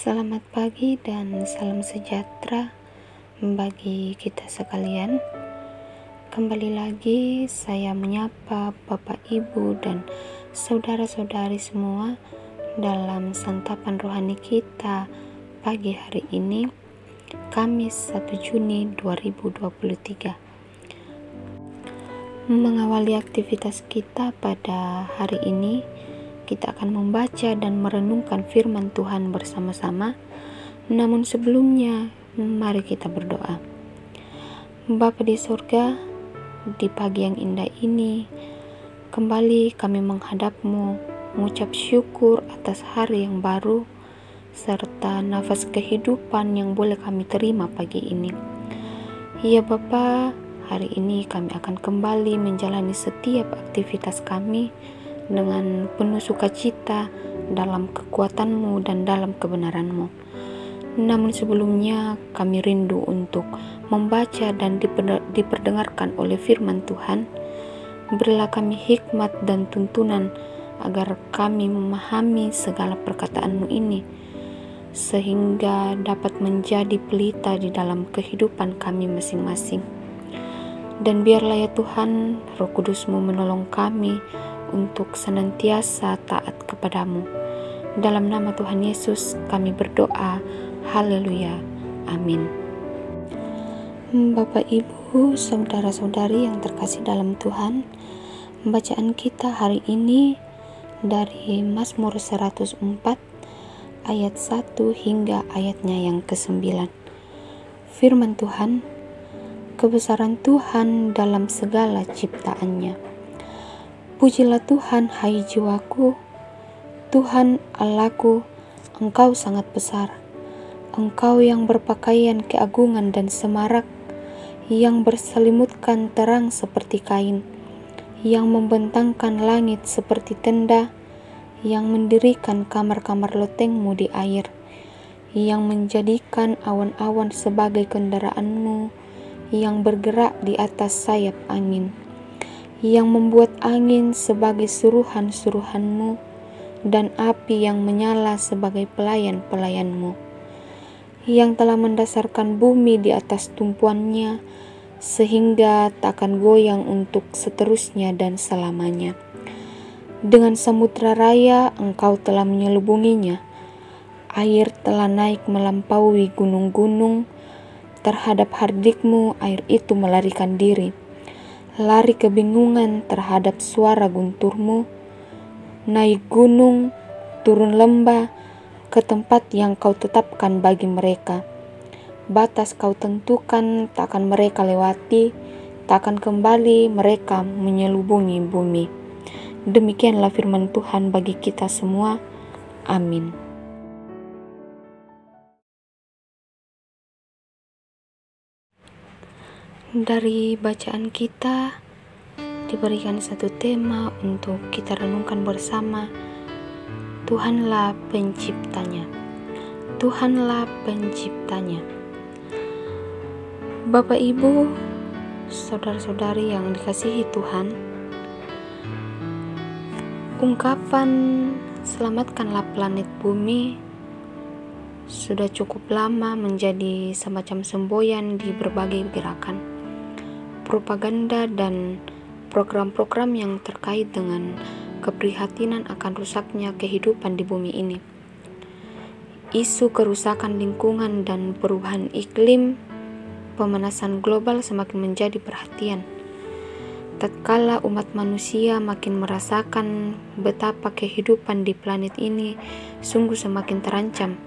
Selamat pagi dan salam sejahtera bagi kita sekalian. Kembali lagi saya menyapa Bapak, Ibu, dan saudara-saudari semua dalam santapan rohani kita pagi hari ini, Kamis 1 Juni 2023. Mengawali aktivitas kita pada hari ini, kita akan membaca dan merenungkan firman Tuhan bersama-sama. Namun sebelumnya, mari kita berdoa. Bapa di surga, di pagi yang indah ini, kembali kami menghadap-Mu, mengucap syukur atas hari yang baru, serta nafas kehidupan yang boleh kami terima pagi ini. Ya Bapa, hari ini kami akan kembali menjalani setiap aktivitas kami dengan penuh sukacita dalam kekuatan-Mu dan dalam kebenaran-Mu. Namun sebelumnya kami rindu untuk membaca dan diperdengarkan oleh firman Tuhan. Berilah kami hikmat dan tuntunan agar kami memahami segala perkataan-Mu ini, sehingga dapat menjadi pelita di dalam kehidupan kami masing-masing. Dan biarlah ya Tuhan, Roh Kudus-Mu menolong kami untuk senantiasa taat kepada-Mu. Dalam nama Tuhan Yesus kami berdoa. Haleluya. Amin. Bapak, Ibu, saudara-saudari yang terkasih dalam Tuhan, bacaan kita hari ini dari Mazmur 104 ayat 1 hingga ayatnya yang ke-9. Firman Tuhan, kebesaran Tuhan dalam segala ciptaannya. Pujilah Tuhan, hai jiwaku, Tuhan Allahku, Engkau sangat besar. Engkau yang berpakaian keagungan dan semarak, yang berselimutkan terang seperti kain, yang membentangkan langit seperti tenda, yang mendirikan kamar-kamar loteng-Mu di air, yang menjadikan awan-awan sebagai kendaraan-Mu, yang bergerak di atas sayap angin, yang membuat angin sebagai suruhan-suruhan-Mu, dan api yang menyala sebagai pelayan-pelayan-Mu, yang telah mendasarkan bumi di atas tumpuannya, sehingga takkan goyang untuk seterusnya dan selamanya. Dengan samudra raya Engkau telah menyelubunginya, air telah naik melampaui gunung-gunung, terhadap hardik-Mu air itu melarikan diri. Lari kebingungan terhadap suara guntur-Mu, naik gunung, turun lembah, ke tempat yang Kau tetapkan bagi mereka. Batas Kau tentukan, takkan mereka lewati, takkan kembali mereka menyelubungi bumi. Demikianlah firman Tuhan bagi kita semua. Amin. Dari bacaan kita diberikan satu tema untuk kita renungkan bersama. Tuhanlah penciptanya. Tuhanlah penciptanya. Bapak, Ibu, saudara-saudari yang dikasihi Tuhan, ungkapan selamatkanlah planet bumi sudah cukup lama menjadi semacam semboyan di berbagai gerakan, propaganda, dan program-program yang terkait dengan keprihatinan akan rusaknya kehidupan di bumi ini. Isu kerusakan lingkungan dan perubahan iklim, pemanasan global semakin menjadi perhatian. Tatkala umat manusia makin merasakan betapa kehidupan di planet ini sungguh semakin terancam,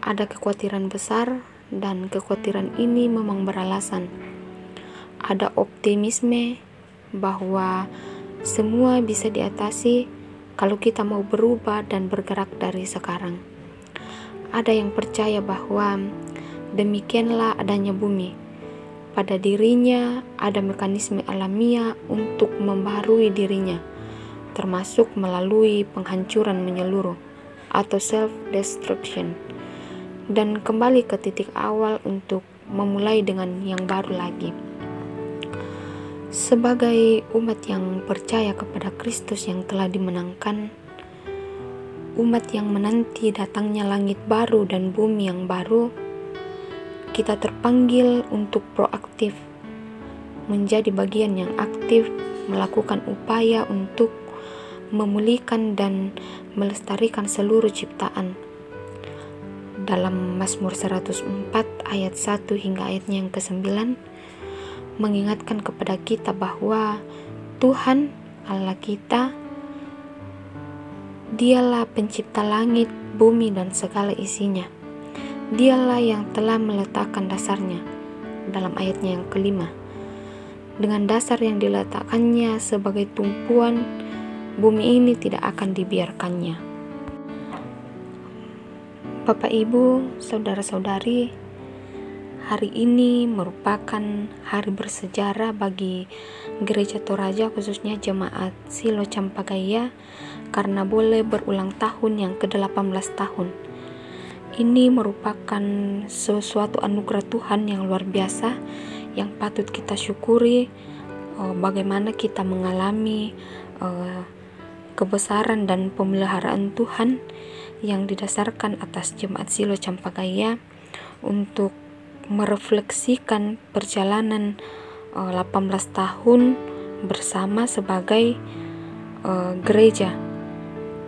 ada kekhawatiran besar, dan kekhawatiran ini memang beralasan. Ada optimisme bahwa semua bisa diatasi kalau kita mau berubah dan bergerak dari sekarang. Ada yang percaya bahwa demikianlah adanya bumi. Pada dirinya ada mekanisme alamiah untuk membaharui dirinya, termasuk melalui penghancuran menyeluruh atau self-destruction, dan kembali ke titik awal untuk memulai dengan yang baru lagi. Sebagai umat yang percaya kepada Kristus yang telah dimenangkan, umat yang menanti datangnya langit baru dan bumi yang baru, kita terpanggil untuk proaktif, menjadi bagian yang aktif, melakukan upaya untuk memulihkan dan melestarikan seluruh ciptaan. Dalam Mazmur 104 ayat 1 hingga ayatnya yang ke-9 mengingatkan kepada kita bahwa Tuhan Allah kita, Dialah pencipta langit, bumi, dan segala isinya. Dialah yang telah meletakkan dasarnya. Dalam ayatnya yang ke-5, dengan dasar yang diletakkannya sebagai tumpuan, bumi ini tidak akan dibiarkannya. Bapak, Ibu, saudara-saudari, hari ini merupakan hari bersejarah bagi Gereja Toraja, khususnya Jemaat Silo Campagaya, karena boleh berulang tahun yang ke-18 tahun. Ini merupakan sesuatu anugerah Tuhan yang luar biasa yang patut kita syukuri, bagaimana kita mengalami kebesaran dan pemeliharaan Tuhan yang didasarkan atas Jemaat Silo Campagaya untuk merefleksikan perjalanan 18 tahun bersama sebagai gereja.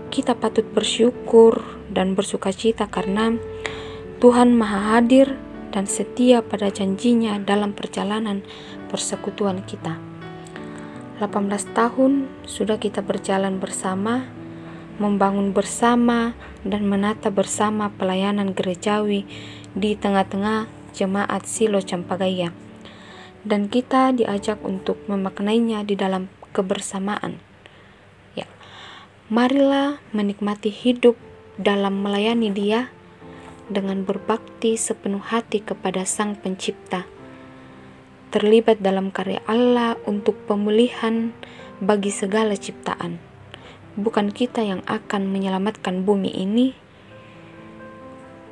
Kita patut bersyukur dan bersukacita karena Tuhan Maha Hadir dan setia pada janjinya dalam perjalanan persekutuan kita. 18 tahun sudah kita berjalan bersama, membangun bersama, dan menata bersama pelayanan gerejawi di tengah-tengah Jemaat Silo Campagaya. Dan kita diajak untuk memaknainya di dalam kebersamaan. Marilah menikmati hidup dalam melayani Dia dengan berbakti sepenuh hati kepada Sang Pencipta, terlibat dalam karya Allah untuk pemulihan bagi segala ciptaan. Bukan kita yang akan menyelamatkan bumi ini,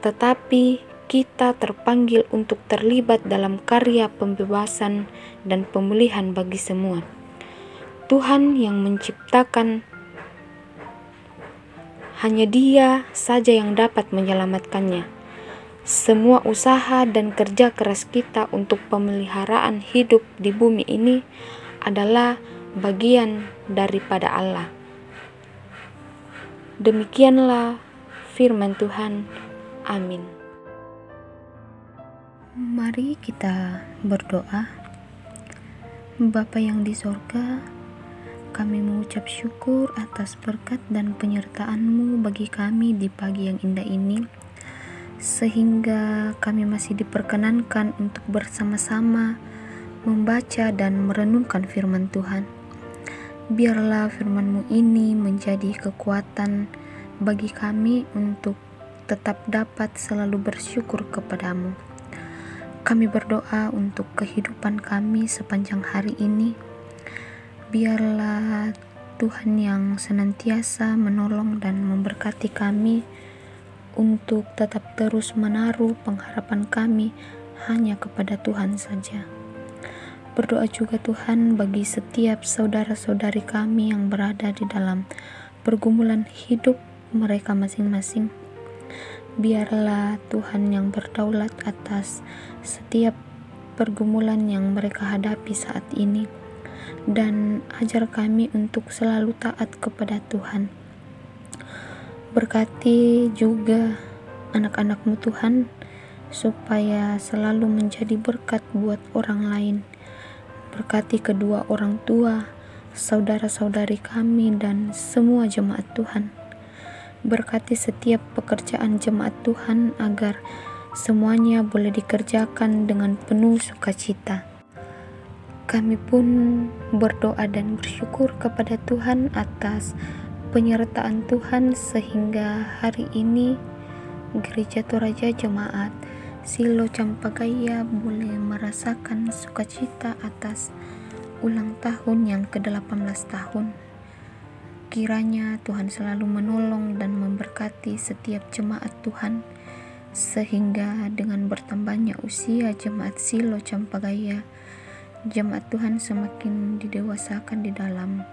tetapi kita terpanggil untuk terlibat dalam karya pembebasan dan pemulihan bagi semua. Tuhan yang menciptakan, hanya Dia saja yang dapat menyelamatkannya. Semua usaha dan kerja keras kita untuk pemeliharaan hidup di bumi ini adalah bagian daripada Allah. Demikianlah firman Tuhan. Amin. Mari kita berdoa. Bapa yang di sorga, kami mengucap syukur atas berkat dan penyertaan-Mu bagi kami di pagi yang indah ini, sehingga kami masih diperkenankan untuk bersama-sama membaca dan merenungkan firman Tuhan. Biarlah firman-Mu ini menjadi kekuatan bagi kami untuk tetap dapat selalu bersyukur kepada-Mu. Kami berdoa untuk kehidupan kami sepanjang hari ini. Biarlah Tuhan yang senantiasa menolong dan memberkati kami untuk tetap terus menaruh pengharapan kami hanya kepada Tuhan saja. Berdoa juga Tuhan bagi setiap saudara-saudari kami yang berada di dalam pergumulan hidup mereka masing-masing. Biarlah Tuhan yang berdaulat atas setiap pergumulan yang mereka hadapi saat ini, dan ajar kami untuk selalu taat kepada Tuhan. Berkati juga anak-anak-Mu Tuhan, supaya selalu menjadi berkat buat orang lain. Berkati kedua orang tua, saudara-saudari kami, dan semua jemaat Tuhan. Berkati setiap pekerjaan jemaat Tuhan agar semuanya boleh dikerjakan dengan penuh sukacita. Kami pun berdoa dan bersyukur kepada Tuhan atas penyertaan Tuhan sehingga hari ini Gereja Toraja Jemaat Silo Campagaya boleh merasakan sukacita atas ulang tahun yang ke-18 tahun. Kiranya Tuhan selalu menolong dan memberkati setiap jemaat Tuhan, sehingga dengan bertambahnya usia Jemaat Silo Campagaya, jemaat Tuhan semakin didewasakan di dalam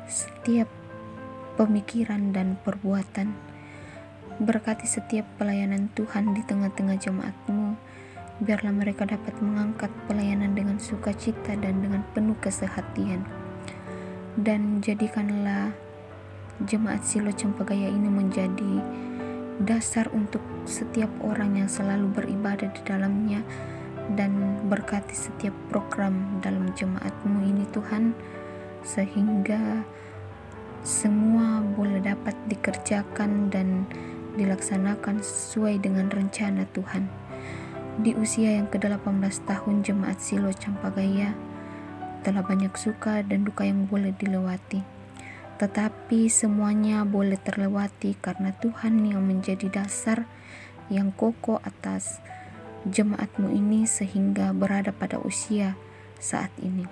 setiap pemikiran dan perbuatan, Berkati setiap pelayanan Tuhan di tengah-tengah jemaat-Mu. Biarlah mereka dapat mengangkat pelayanan dengan sukacita dan dengan penuh kesehatian. Dan jadikanlah jemaat Silo Cempagaya ini menjadi dasar untuk setiap orang yang selalu beribadah di dalamnya, dan berkati setiap program dalam jemaat-Mu ini Tuhan, sehingga semua boleh dapat dikerjakan dan dilaksanakan sesuai dengan rencana Tuhan. Di usia yang ke-18 tahun jemaat Silo Cempagaya telah banyak suka dan duka yang boleh dilewati, tetapi semuanya boleh terlewati karena Tuhan yang menjadi dasar yang kokoh atas jemaat-Mu ini sehingga berada pada usia saat ini.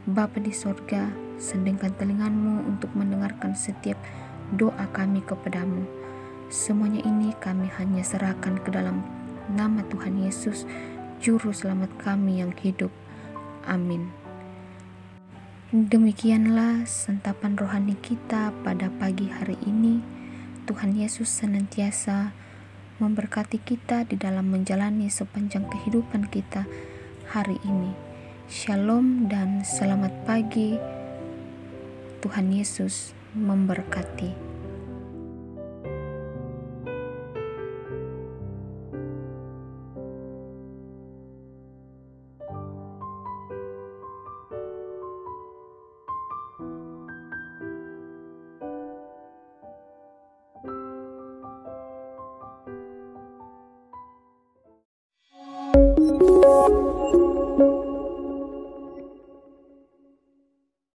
Bapa di sorga, sendengkan telinga-Mu untuk mendengarkan setiap doa kami kepadamu. Semuanya ini kami hanya serahkan ke dalam nama Tuhan Yesus, Juru Selamat kami yang hidup. Amin. Demikianlah santapan rohani kita pada pagi hari ini. Tuhan Yesus senantiasa memberkati kita di dalam menjalani sepanjang kehidupan kita hari ini. Shalom dan selamat pagi. Tuhan Yesus memberkati.